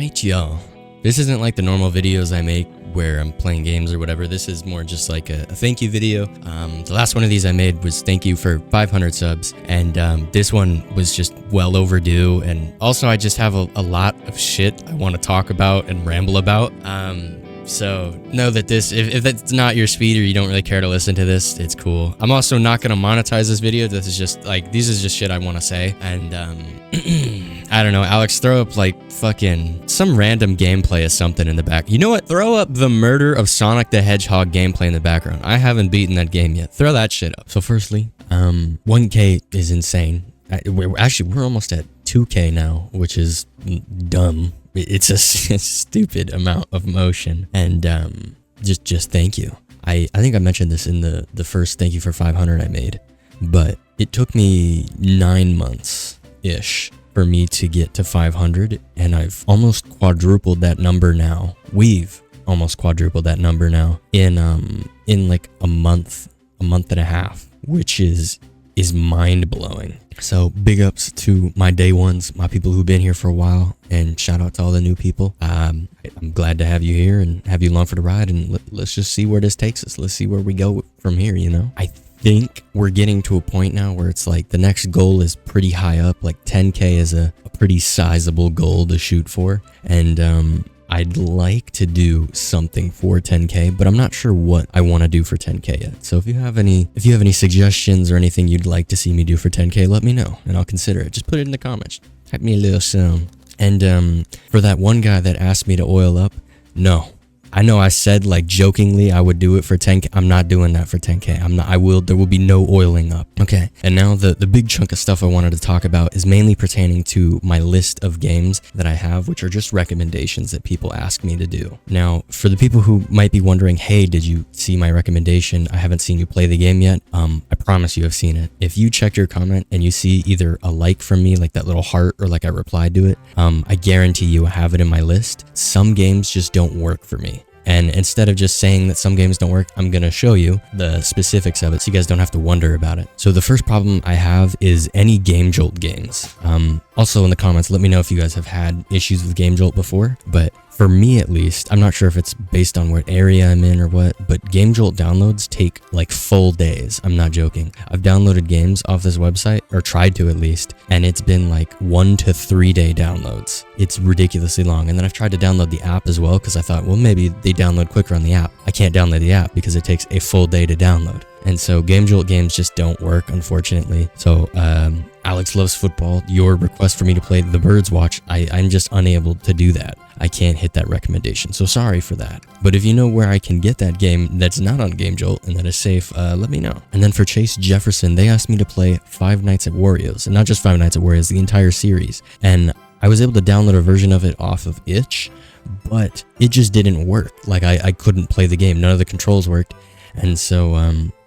Alright, y'all. This isn't like the normal videos I make where I'm playing games or whatever. This is more just like a thank you video. The last one of these I made was thank you for 500 subs, and this one was just well overdue. And also I just have a lot of shit I want to talk about and ramble about. So know that this, if that's not your speed or you don't really care to listen to this, it's cool. I'm also not going to monetize this video. This is just like, these is just shit I want to say. And I don't know, Alex, throw up like fucking some random gameplay of something in the back. You know what? Throw up the murder of Sonic the Hedgehog gameplay in the background. I haven't beaten that game yet. Throw that shit up. So firstly, 1K is insane. We're almost at 2K now, which is dumb. It's a stupid amount of motion, and just thank you. I think I mentioned this in the first thank you for 500 I made, but it took me 9 months ish for me to get to 500, and I've almost quadrupled that number now. We've almost quadrupled that number now in like a month and a half, which is mind blowing. So big ups to my day ones, my people who've been here for a while, and shout out to all the new people. I'm glad to have you here and have you along for the ride, and let's just see where this takes us. Let's see where we go from here, you know? I think we're getting to a point now where it's like the next goal is pretty high up, like 10K is a pretty sizable goal to shoot for, and I'd like to do something for 10K, but I'm not sure what I want to do for 10K yet. So if you have any suggestions or anything you'd like to see me do for 10K, let me know and I'll consider it. Just put it in the comments. Type me a little song. And for that one guy that asked me to oil up, no. I know I said like jokingly I would do it for 10K. I'm not doing that for 10K. There will be no oiling up. Okay. And now the big chunk of stuff I wanted to talk about is mainly pertaining to my list of games that I have, which are just recommendations that people ask me to do. Now, for the people who might be wondering, hey, did you see my recommendation? I haven't seen you play the game yet. I promise you have seen it. If you check your comment and you see either a like from me, like that little heart, or like I replied to it, I guarantee you I have it in my list. Some games just don't work for me. And instead of just saying that some games don't work, I'm going to show you the specifics of it so you guys don't have to wonder about it. So the first problem I have is any Game Jolt games. Also in the comments, let me know if you guys have had issues with Game Jolt before, but for me at least, I'm not sure if it's based on what area I'm in or what, but Game Jolt downloads take like full days. I'm not joking. I've downloaded games off this website, or tried to at least, and it's been like 1 to 3 day downloads. It's ridiculously long. And then I've tried to download the app as well because I thought, well, maybe they download quicker on the app. I can't download the app because it takes a full day to download. And so Game Jolt games just don't work, unfortunately. So Alex Loves Football, your request for me to play The Birds Watch, I'm just unable to do that. I can't hit that recommendation, so sorry for that. But if you know where I can get that game that's not on Game Jolt and that is safe, let me know. And then for Chase Jefferson, they asked me to play Five Nights at Wario's, and not just Five Nights at Wario's, the entire series. And I was able to download a version of it off of itch, but it just didn't work. Like I couldn't play the game. None of the controls worked. And so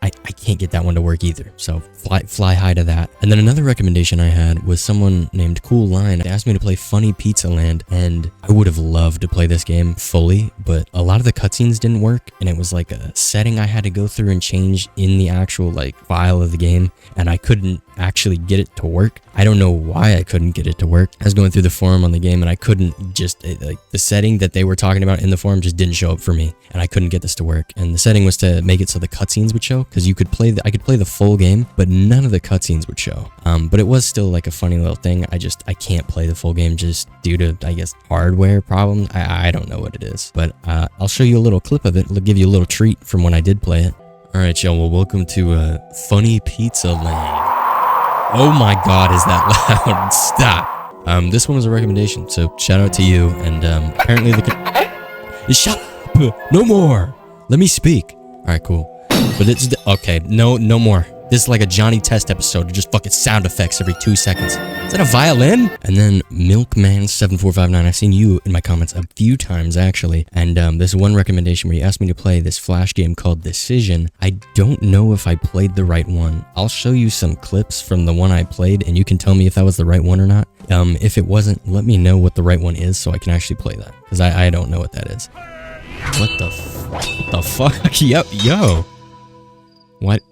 I can't get that one to work either. So fly high to that. And then another recommendation I had was someone named Cool Line. They asked me to play Funny Pizza Land, and I would have loved to play this game fully, but a lot of the cutscenes didn't work, and it was like a setting I had to go through and change in the actual like file of the game, and I couldn't actually get it to work. I don't know why I couldn't get it to work. I was going through the forum on the game, and I couldn't just like the setting that they were talking about in the forum just didn't show up for me, and I couldn't get this to work. And the setting was to make it so the cutscenes would show, because I could play the full game, but none of the cutscenes would show. But it was still like a funny little thing. I can't play the full game just due to, I guess, hardware problems. I don't know what it is, but I'll show you a little clip of it. It'll give you a little treat from when I did play it. All right, y'all. Well, welcome to Funny Pizza Land. Oh my God, is that loud? Stop. This one was a recommendation, so shout out to you. And apparently shut up. No more. Let me speak. All right, cool. But it's okay. No more. This is like a Johnny Test episode. Just fucking sound effects every 2 seconds. Is that a violin? And then Milkman7459. I've seen you in my comments a few times actually. And there's one recommendation where you asked me to play this Flash game called Decision. I don't know if I played the right one. I'll show you some clips from the one I played, and you can tell me if that was the right one or not. If it wasn't, let me know what the right one is so I can actually play that, because I don't know what that is. What the fuck? Yo. What?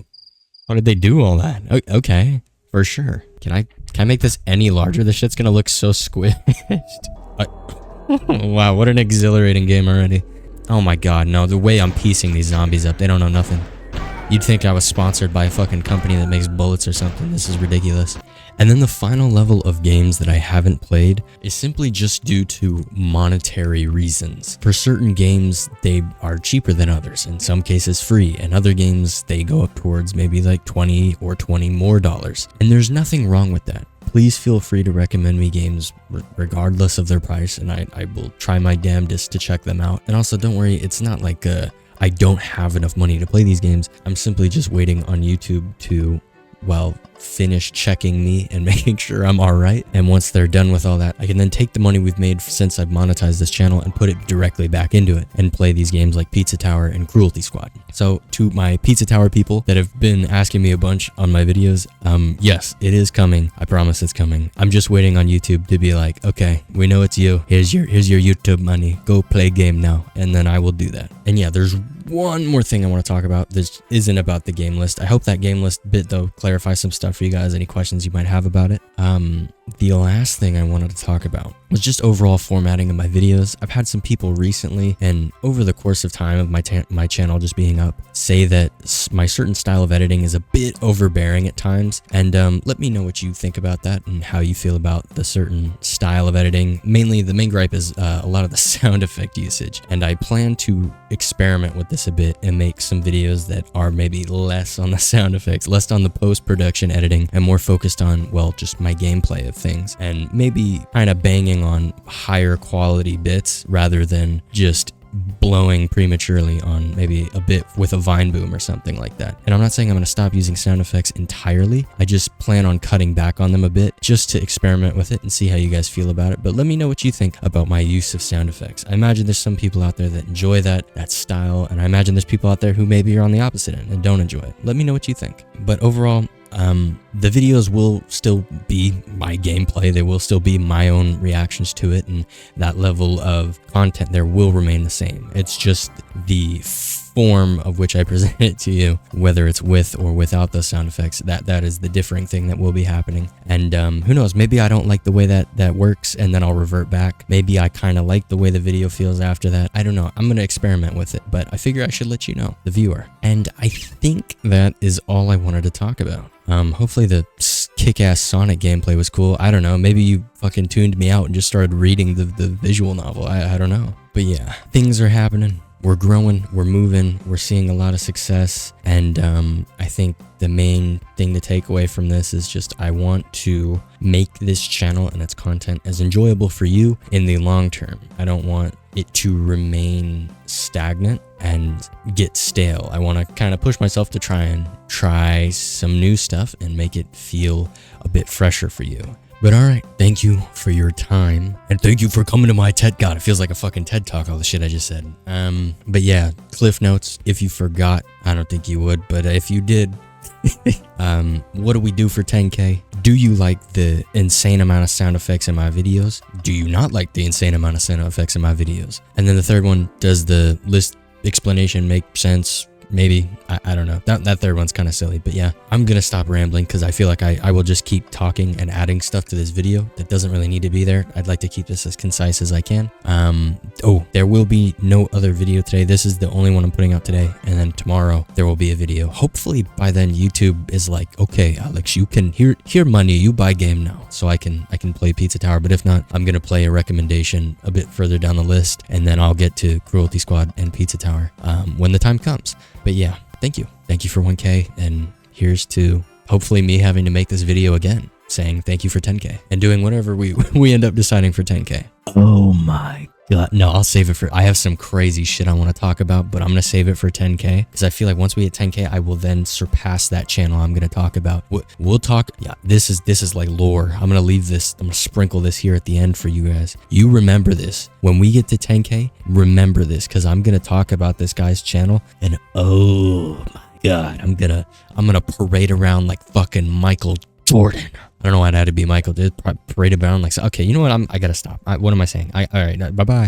How did they do all that? Okay, for sure. Can I make this any larger? This shit's gonna look so squished. Wow, what an exhilarating game already. Oh my god, no, the way I'm piecing these zombies up, they don't know nothing. You'd think I was sponsored by a fucking company that makes bullets or something. This is ridiculous. And then the final level of games that I haven't played is simply just due to monetary reasons. For certain games, they are cheaper than others, in some cases free, and other games, they go up towards maybe like $20 or $20 more. And there's nothing wrong with that. Please feel free to recommend me games regardless of their price, and I will try my damnedest to check them out. And also, don't worry, it's not like I don't have enough money to play these games. I'm simply just waiting on YouTube to, well, finish checking me and making sure I'm all right. And once they're done with all that, I can then take the money we've made since I've monetized this channel and put it directly back into it and play these games like Pizza Tower and Cruelty Squad. So to my Pizza Tower people that have been asking me a bunch on my videos, yes, it is coming. I promise it's coming. I'm just waiting on YouTube to be like, okay, we know it's you. Here's your YouTube money. Go play game now. And then I will do that. And yeah, there's one more thing I want to talk about. This isn't about the game list. I hope that game list bit though clarifies some stuff for you guys, any questions you might have about it. The last thing I wanted to talk about was just overall formatting of my videos. I've had some people recently and over the course of time of my channel just being up say that my certain style of editing is a bit overbearing at times, and let me know what you think about that and how you feel about the certain style of editing. Mainly the main gripe is a lot of the sound effect usage, and I plan to experiment with this a bit and make some videos that are maybe less on the sound effects, less on the post-production editing, and more focused on, well, just my gameplay of things, and maybe kind of banging on higher quality bits rather than just blowing prematurely on maybe a bit with a vine boom or something like that. And I'm not saying I'm going to stop using sound effects entirely. I just plan on cutting back on them a bit just to experiment with it and see how you guys feel about it. But let me know what you think about my use of sound effects. I imagine there's some people out there that enjoy that style, and I imagine there's people out there who maybe are on the opposite end and don't enjoy it. Let me know what you think. But overall, the videos will still be my gameplay. They will still be my own reactions to it, and that level of content there will remain the same. It's just the form of which I present it to you, whether it's with or without those sound effects, that is the differing thing that will be happening. And who knows, maybe I don't like the way that works and then I'll revert back. Maybe I kind of like the way the video feels after that. I don't know. I'm going to experiment with it, but I figure I should let you know, the viewer. And I think that is all I wanted to talk about. Hopefully the kick-ass Sonic gameplay was cool. I don't know, maybe you fucking tuned me out and just started reading the visual novel. I don't know. But yeah, things are happening. We're growing, we're moving, we're seeing a lot of success, and I think the main thing to take away from this is just I want to make this channel and its content as enjoyable for you in the long term. I don't want it to remain stagnant and get stale. I want to kind of push myself to try some new stuff and make it feel a bit fresher for you. But alright, thank you for your time, and thank you for coming to my TED. God, it feels like a fucking TED Talk, all the shit I just said. But yeah, cliff notes, if you forgot, I don't think you would, but if you did, what do we do for 10K? Do you like the insane amount of sound effects in my videos? Do you not like the insane amount of sound effects in my videos? And then the third one, does the list explanation make sense? Maybe. I don't know. That third one's kind of silly, but yeah, I'm gonna stop rambling because I feel like I will just keep talking and adding stuff to this video that doesn't really need to be there. I'd like to keep this as concise as I can. Oh, there will be no other video today. This is the only one I'm putting out today, and then tomorrow there will be a video. Hopefully by then YouTube is like, okay, Alex, you can here money, you buy game now, so I can play Pizza Tower. But if not, I'm gonna play a recommendation a bit further down the list, and then I'll get to Cruelty Squad and Pizza Tower when the time comes. But yeah, thank you for 1K, and here's to hopefully me having to make this video again, saying thank you for 10K and doing whatever we end up deciding for 10K. Oh my god. No, I'll save it for, I have some crazy shit I want to talk about, but I'm going to save it for 10K because I feel like once we hit 10K, I will then surpass that channel I'm going to talk about. We'll talk, yeah, this is like lore. I'm going to leave this, I'm going to sprinkle this here at the end for you guys. You remember this. When we get to 10K, remember this, because I'm going to talk about this guy's channel, and oh my god, I'm gonna parade around like fucking Michael Jordan. I don't know why it had to be Michael. Did parade around like, okay, you know what? I gotta stop. What am I saying? All right, bye bye.